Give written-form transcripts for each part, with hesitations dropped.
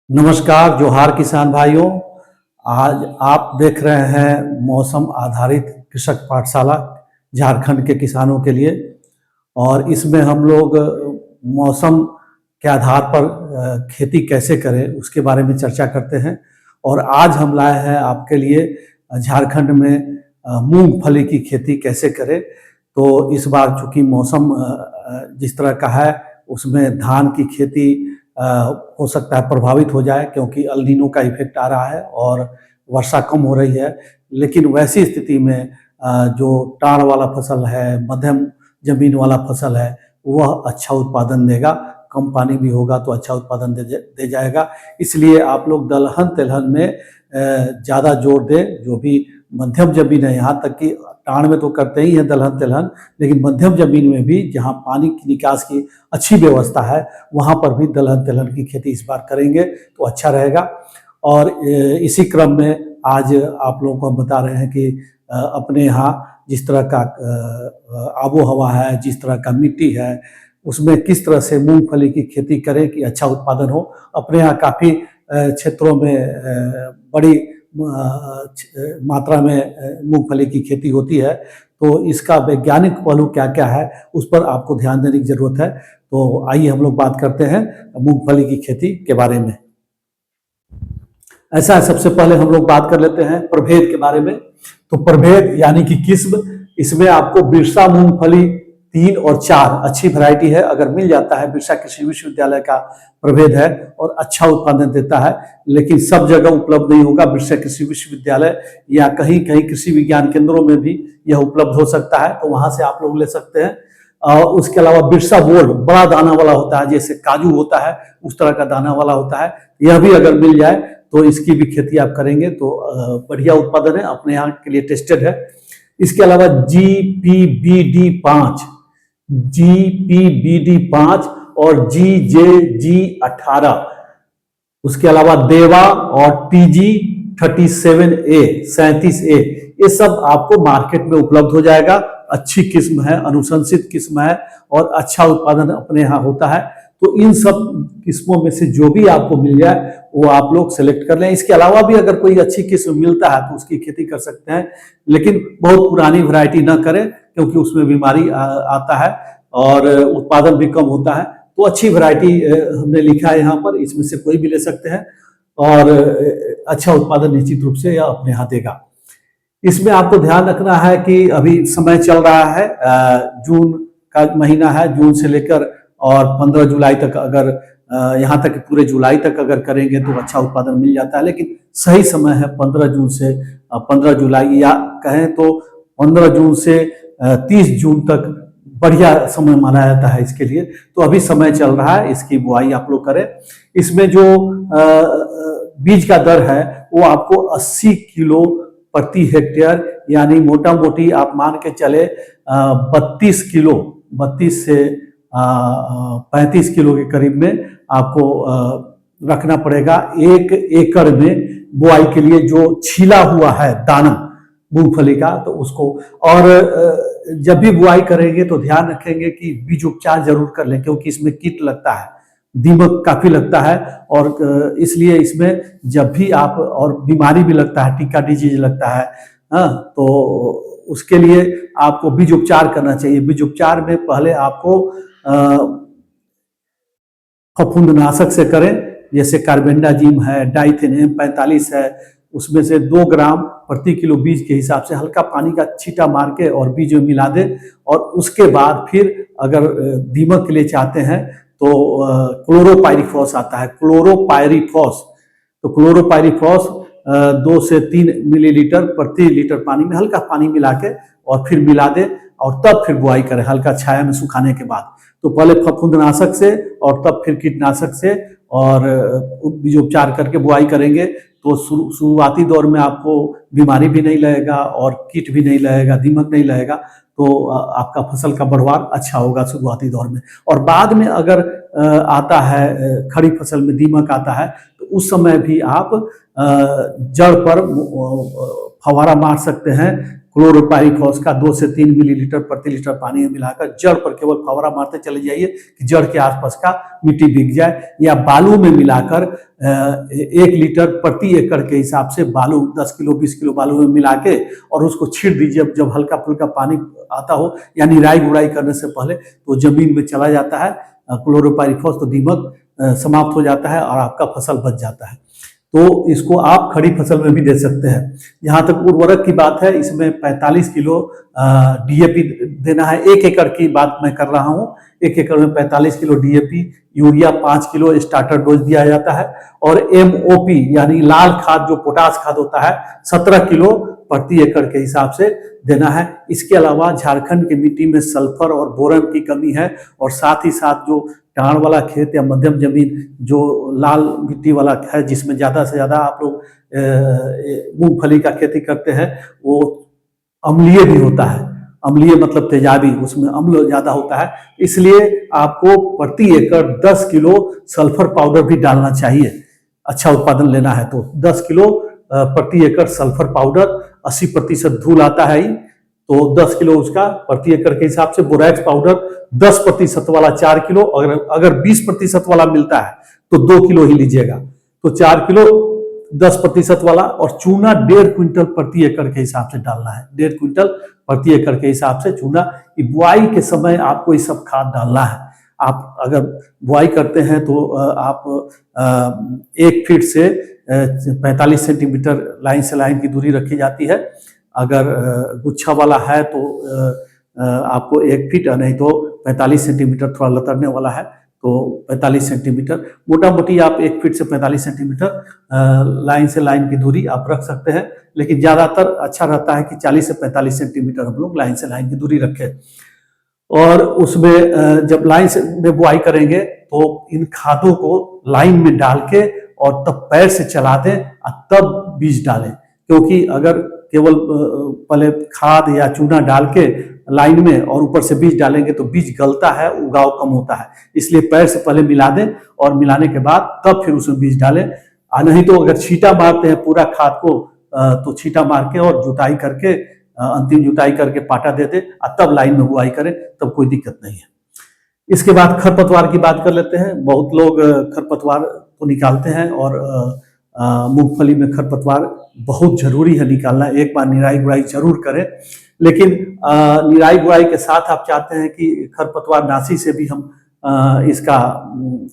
नमस्कार, जोहार किसान भाइयों। आज आप देख रहे हैं मौसम आधारित कृषक पाठशाला झारखंड के किसानों के लिए। और इसमें हम लोग मौसम के आधार पर खेती कैसे करें उसके बारे में चर्चा करते हैं। और आज हम लाए हैं आपके लिए झारखंड में मूंगफली की खेती कैसे करें। तो इस बार चूंकि मौसम जिस तरह का है उसमें धान की खेती हो सकता है प्रभावित हो जाए, क्योंकि अल नीनो का इफेक्ट आ रहा है और वर्षा कम हो रही है। लेकिन वैसी स्थिति में जो टाड़ वाला फसल है, मध्यम जमीन वाला फसल है, वह अच्छा उत्पादन देगा। कम पानी भी होगा तो अच्छा उत्पादन दे जाएगा। इसलिए आप लोग दलहन तिलहन में ज़्यादा जोर दें। जो भी मध्यम जमीन है, यहाँ तक कि टाड़ में तो करते ही हैं दलहन तिलहन, लेकिन मध्यम जमीन में भी जहाँ पानी की निकास की अच्छी व्यवस्था है वहाँ पर भी दलहन तिलहन की खेती इस बार करेंगे तो अच्छा रहेगा। और इसी क्रम में आज आप लोगों को हम बता रहे हैं कि अपने यहाँ जिस तरह का आबो हवा है, जिस तरह का मिट्टी है, उसमें किस तरह से मूंगफली की खेती करें कि अच्छा उत्पादन हो। अपने यहाँ काफ़ी क्षेत्रों में बड़ी मात्रा में मूंगफली की खेती होती है, तो इसका वैज्ञानिक पहलू क्या क्या है उस पर आपको ध्यान देने की जरूरत है। तो आइए हम लोग बात करते हैं मूंगफली की खेती के बारे में। ऐसा है, सबसे पहले हम लोग बात कर लेते हैं प्रभेद के बारे में। तो प्रभेद यानी कि किस्म, इसमें आपको बिरसा मूंगफली 3 और 4 अच्छी वैरायटी है। अगर मिल जाता है, बिरसा कृषि विश्वविद्यालय का प्रभेद है और अच्छा उत्पादन देता है, लेकिन सब जगह उपलब्ध नहीं होगा। बिरसा कृषि विश्वविद्यालय या कहीं कहीं कृषि विज्ञान केंद्रों में भी यह उपलब्ध हो सकता है, तो वहां से आप लोग ले सकते हैं। और उसके अलावा बिरसा गोल्ड बड़ा दाना वाला होता है, जैसे काजू होता है उस तरह का दाना वाला होता है, यह भी अगर मिल जाए तो इसकी भी खेती आप करेंगे तो बढ़िया उत्पादन है, अपने यहाँ के लिए टेस्टेड है। इसके अलावा GPBD5, GPBD5 और GJG18, उसके अलावा देवा और TG37A 37A, ये सब आपको मार्केट में उपलब्ध हो जाएगा। अच्छी किस्म है, अनुशंसित किस्म है और अच्छा उत्पादन अपने यहाँ होता है। तो इन सब किस्मों में से जो भी आपको मिल जाए वो आप लोग सेलेक्ट कर लें। इसके अलावा भी अगर कोई अच्छी किस्म मिलता है तो उसकी खेती कर सकते हैं, लेकिन बहुत पुरानी वैरायटी ना करें क्योंकि उसमें बीमारी आता है और उत्पादन भी कम होता है। तो अच्छी वैरायटी हमने लिखा है यहाँ पर, इसमें से कोई भी ले सकते हैं और अच्छा उत्पादन निश्चित रूप से यह अपने यहाँ देगा। इसमें आपको ध्यान रखना है कि अभी समय चल रहा है, जून का महीना है, जून से लेकर और 15 जुलाई तक, अगर यहाँ तक पूरे जुलाई तक अगर करेंगे तो अच्छा उत्पादन मिल जाता है। लेकिन सही समय है 15 जून से 15 जुलाई, या कहें तो 15 जून से 30 जून तक बढ़िया समय माना जाता है इसके लिए। तो अभी समय चल रहा है, इसकी बुआई आप लोग करें। इसमें जो बीज का दर है वो आपको 80 किलो प्रति हेक्टेयर, यानी मोटा मोटी आप मान के चले 32 किलो, 32 से 35 किलो के करीब में आपको रखना पड़ेगा 1 एकड़ में बुआई के लिए। जो छीला हुआ है दाना मूंगफली का तो उसको, और जब भी बुआई करेंगे तो ध्यान रखेंगे कि बीज उपचार जरूर कर लें, क्योंकि इसमें कीट लगता है, दीमक काफी लगता है और इसलिए इसमें जब भी आप, और बीमारी भी लगता है, टिक्का डिजीज लगता है, हाँ, तो उसके लिए आपको बीज उपचार करना चाहिए। बीज उपचार में पहले आपको फफूंदनाशक से करें, जैसे कार्बेंडाजिम है, डाइथेनियम 45 है, उसमें से 2 ग्राम प्रति किलो बीज के हिसाब से हल्का पानी का छींटा मार के और बीज में मिला दे। और उसके बाद फिर अगर दीमक के लिए चाहते हैं तो क्लोरोपाइरीफॉस आता है, क्लोरोपाइरीफॉस। तो क्लोरोपाइरीफॉस 2 से 3 मिलीलीटर प्रति लीटर पानी में हल्का पानी मिला के और फिर मिला दे और तब फिर बुआई करें, हल्का छाया में सुखाने के बाद। तो पहले फफूंदनाशक से और तब फिर कीटनाशक से और बीज उपचार करके बुआई करेंगे तो शुरुआती दौर में आपको बीमारी भी नहीं लगेगा और कीट भी नहीं लगेगा, दीमक नहीं लगेगा, तो आपका फसल का बढ़वार अच्छा होगा शुरुआती दौर में। और बाद में अगर आता है खड़ी फसल में दीमक आता है तो उस समय भी आप जड़ पर फवारा मार सकते हैं क्लोरोपाइरीफॉस का 2 से 3 मिलीलीटर प्रति लीटर पानी में मिलाकर जड़ पर केवल फवारा मारते चले जाइए कि जड़ के आसपास का मिट्टी भीग जाए, या बालू में मिलाकर 1 लीटर प्रति एकड़ के हिसाब से बालू 10 किलो 20 किलो बालू में मिला के और उसको छींट दीजिए जब हल्का फुल्का पानी आता हो, या निराई गुड़ाई करने से पहले, तो जमीन में चला जाता है क्लोरोपाइरीफॉस, तो दीमक समाप्त हो जाता है और आपका फसल बच जाता है। तो इसको आप खड़ी फसल में भी दे सकते हैं। जहाँ तक उर्वरक की बात है, इसमें 45 किलो डीएपी देना है। 1 एकड़ की बात मैं कर रहा हूँ। 1 एकड़ में 45 kilo DAP, urea 5 kilo starter dose दिया जाता है, और एमओपी यानी लाल खाद जो पोटास खाद होता है 17 किलो प्रति एकड़ के हिसाब से देना है। इसके अलावा झारखंड की मिट्टी में सल्फर और बोरन की कमी है, और साथ ही साथ जो टाण वाला खेत या मध्यम जमीन जो लाल मिट्टी वाला है जिसमें ज़्यादा से ज़्यादा आप लोग मूंगफली का खेती करते हैं, वो अम्लीय भी होता है। अम्लीय मतलब तेजाबी, उसमें अम्ल ज़्यादा होता है, इसलिए आपको प्रति एकड़ 10 किलो सल्फर पाउडर भी डालना चाहिए। अच्छा उत्पादन लेना है तो 10 किलो प्रति एकड़ सल्फर पाउडर, 80% धूल आता है ही, तो 10 किलो उसका प्रति एकड़ के हिसाब से। बोरैक्स पाउडर 10% वाला 4 किलो, अगर 20% वाला मिलता है तो 2 किलो ही लीजिएगा, तो 4 किलो 10% वाला। और चूना 1.5 क्विंटल प्रति एकड़ के हिसाब से डालना है। 1.5 क्विंटल प्रति एकड़ के हिसाब से चूना। बुआई के समय आपको ये सब खाद डालना है। आप अगर बुआई करते हैं तो आप 1 फीट से 45 सेंटीमीटर लाइन से लाइन की दूरी रखी जाती है। अगर गुच्छा वाला है तो आपको 1 फीट, नहीं तो 45 सेंटीमीटर, थोड़ा लतरने वाला है तो 45 सेंटीमीटर। मोटा मोटी आप 1 फीट से 45 सेंटीमीटर लाइन से लाइन की दूरी आप रख सकते हैं, लेकिन ज़्यादातर अच्छा रहता है कि 40 से 45 सेंटीमीटर हम लोग लाइन से लाइन की दूरी रखें। और उसमें जब लाइन से में बुआई करेंगे तो इन खादों को लाइन में डाल के और तब पैर से चला दें और तब बीज डालें, क्योंकि अगर केवल पहले खाद या चूना डाल के लाइन में और ऊपर से बीज डालेंगे तो बीज गलता है, उगाव कम होता है। इसलिए पैर से पहले मिला दें और मिलाने के बाद तब फिर उसमें बीज डालें। नहीं तो अगर छींटा मारते हैं पूरा खाद को तो छींटा मार के और जुताई करके, अंतिम जुताई करके पाटा दे दे और तब लाइन में बुआई करें, तब कोई दिक्कत नहीं है। इसके बाद खरपतवार की बात कर लेते हैं। बहुत लोग खरपतवार को निकालते हैं, और मूंगफली में खरपतवार बहुत जरूरी है निकालना। एक बार निराई गुड़ाई जरूर करें, लेकिन निराई गुड़ाई के साथ आप चाहते हैं कि खरपतवार नाशी से भी हम इसका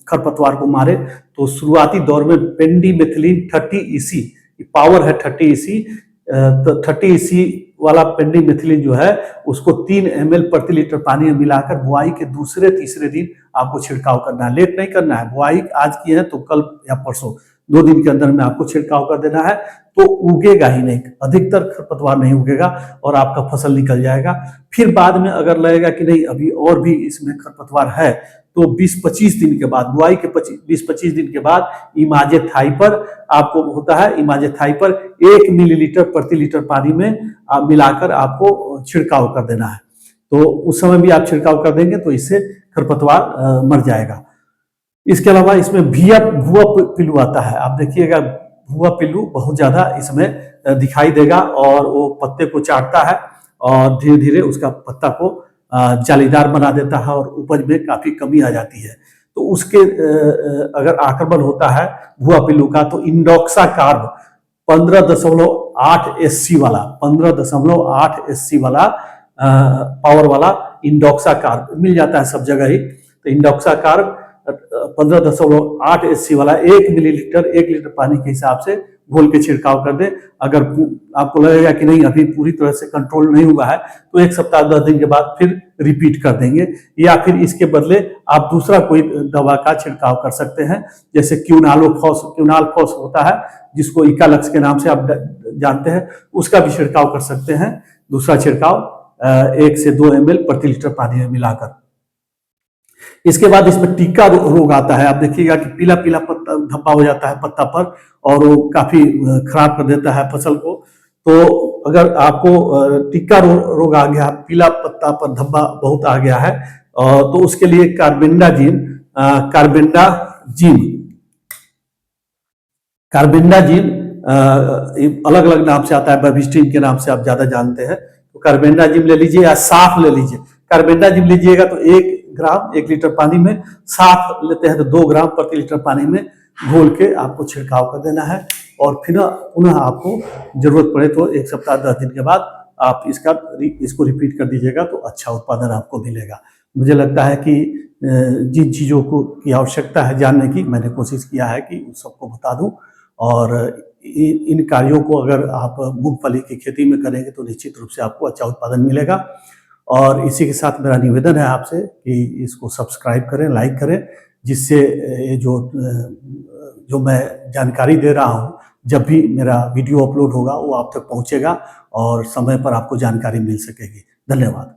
खरपतवार को मारे, तो शुरुआती दौर में पेंडिमेथिलीन 30 EC पावर है 30 EC, तो 30 EC वाला पेंडिमेथिलीन जो है उसको 3 ml प्रति लीटर पानी में मिलाकर बुआई के दूसरे तीसरे दिन आपको छिड़काव करना है। लेट नहीं करना है। बुआई आज की है तो कल या परसों 2 दिन के अंदर में आपको छिड़काव कर देना है, तो उगेगा ही नहीं, अधिकतर खरपतवार नहीं उगेगा और आपका फसल निकल जाएगा। फिर बाद में अगर लगेगा कि नहीं अभी और भी इसमें खरपतवार है, तो 20-25 दिन के बाद, बुआई के 20-25 दिन के बाद इमाजेथाइपर आपको होता है, इमाजेथाइपर 1 मिलीलीटर प्रति लीटर पानी में आप मिलाकर आपको छिड़काव कर देना है। तो उस समय भी आप छिड़काव कर देंगे तो इससे खरपतवार मर जाएगा। इसके अलावा इसमें भुआ पिल्लू आता है। आप देखिएगा भुआ पिल्लू बहुत ज्यादा इसमें दिखाई देगा, और वो पत्ते को चाटता है और धीरे धीरे उसका पत्ता को जालीदार बना देता है और उपज में काफी कमी आ जाती है। तो उसके अगर आक्रमण होता है भुआ पिल्लू का, तो इंडोक्सा कार्ब 15.8 SC वाला 15.8 SC वाला पावर वाला इंडोक्सा कार्ब मिल जाता है सब जगह ही। तो इंडोक्सा कार्ब 15.8 SC वाला 1 मिलीलीटर 1 लीटर पानी के हिसाब से घोल के छिड़काव कर दे। अगर आपको लगेगा कि नहीं अभी पूरी तरह से कंट्रोल नहीं हुआ है, तो 1 सप्ताह 10 दिन के बाद फिर रिपीट कर देंगे, या फिर इसके बदले आप दूसरा कोई दवा का छिड़काव कर सकते हैं, जैसे क्यूनालफॉस होता है जिसको इकालक्स के नाम से आप जानते हैं, उसका भी छिड़काव कर सकते हैं। दूसरा छिड़काव 1 से 2 ml प्रति लीटर पानी में मिलाकर। इसके बाद इसमें टिक्का रोग आता है। आप देखिएगा कि पीला पीला पत्ता धब्बा हो जाता है पत्ता पर, और वो काफी खराब कर देता है फसल को। तो अगर आपको टिक्का रोग आ गया, पीला पत्ता पर धब्बा बहुत आ गया है, तो उसके लिए कार्बेंडाजिम अलग अलग नाम से आता है, बेबिस्टिन के नाम से आप ज़्यादा जानते हैं। तो कार्बेंडाजिम ले लीजिए या साफ ले लीजिए। कार्बेंडाजिम लीजिएगा तो 1 ग्राम 1 लीटर पानी में, साफ लेते हैं तो 2 ग्राम प्रति लीटर पानी में घोल के आपको छिड़काव कर देना है। और फिर पुनः आपको जरूरत पड़े तो 1 सप्ताह 10 दिन के बाद आप इसको रिपीट कर दीजिएगा तो अच्छा उत्पादन आपको मिलेगा। मुझे लगता है कि जिन चीज़ों को की आवश्यकता है जानने की, मैंने कोशिश किया है कि उन सबको बता दूं। और इन कार्यों को अगर आप मूंगफली की खेती में करेंगे तो निश्चित रूप से आपको अच्छा उत्पादन मिलेगा। और इसी के साथ मेरा निवेदन है आपसे कि इसको सब्सक्राइब करें, लाइक करें, जिससे ये जो मैं जानकारी दे रहा हूँ, जब भी मेरा वीडियो अपलोड होगा वो आप तक पहुँचेगा और समय पर आपको जानकारी मिल सकेगी। धन्यवाद।